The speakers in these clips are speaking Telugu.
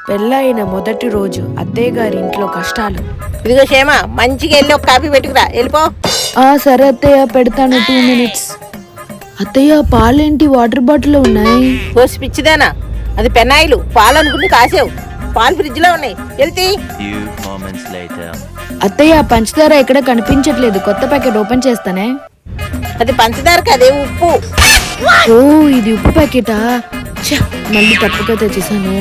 పెళ్ళైన మొదటి రోజు అత్తయ్య గారి ఇంట్లో కష్టాలు. ఇదిగో క్షేమ, మంచిగా వెళ్ళి ఒక కాఫీ పెట్టుకురా, వెళ్ళిపో. సరే అత్తయ్య, పెడతాను 2 minutes. అత్తయ్య పాలేంటి వాటర్ బాటిల్ ఉన్నాయి? పోసి పిచ్చిదేనా, అది పెనాయిలు. పాలు అనుకుంటే కాసావు, పాలు ఫ్రిడ్జ్ లో ఉన్నాయి, వెళ్తీ. అత్తయ్య పంచదార ఎక్కడ కనిపించట్లేదు, కొత్త ప్యాకెట్ ఓపెన్ చేస్తానే. అది పంచదార కదే, ఉప్పు. ఓ ఇది ఉప్పు ప్యాకెటా? మళ్ళీ తప్పుగా తెచ్చేసాను.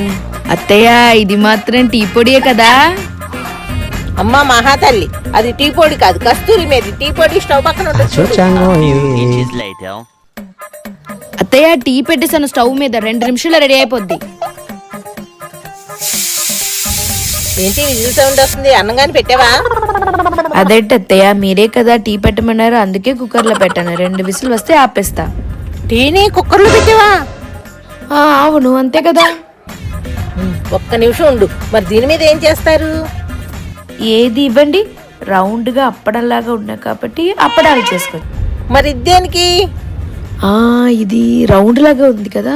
అత్తయ్య ఇది మాత్రం టీ పొడియే కదా? అమ్మా మహాతల్లి, అది టీ పొడి కాదు, కస్తూరి మేది. టీ పొడి స్టవ్ పక్కన ఉంటుంది. అత్తయ్య టీ పెట్టేసాను స్టవ్ మీద, 2 నిమిషాలు రెడీ అయిపోద్ది. ఏంటి విజిల్ సౌండ్ వస్తుంది? అన్నం గాని పెట్టావా? అదేంటి అత్తయ్య, మీరే కదా టీ పెట్టమన్నారు, అందుకే కుక్కర్ లో పెట్టాను. 2 విజిల్ వస్తే ఆపేస్తా. టీని కుక్కర్ లో పెట్టావా? అవును, అంతే కదా. ఒక్క నిమిషం ఉండు, మరి దీని మీద ఏం చేస్తారు? ఏది ఇవ్వండి, రౌండ్ గా అప్పడంలాగా ఉన్నా కాబట్టి అప్పడాలు చేసుకోండి. మరి దేనికి? ఇది రౌండ్ లాగా ఉంది కదా,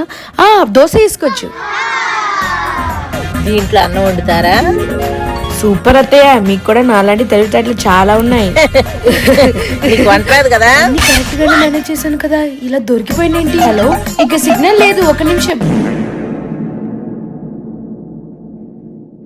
దోశ వేసుకోవచ్చు. దీంట్లో అన్నం వండుతారా? సూపర్ అత్తయ్య, మీకు కూడా నాలాంటి తెలివితేటలు చాలా ఉన్నాయి. నీకు వంట రాదు కదా? కరెక్ట్ గానే మేనేజ్ చేశాను కదా, ఇలా దొరికిపోయినేంటి? హలో, ఇక సిగ్నల్ లేదు, 1 నిమిషం.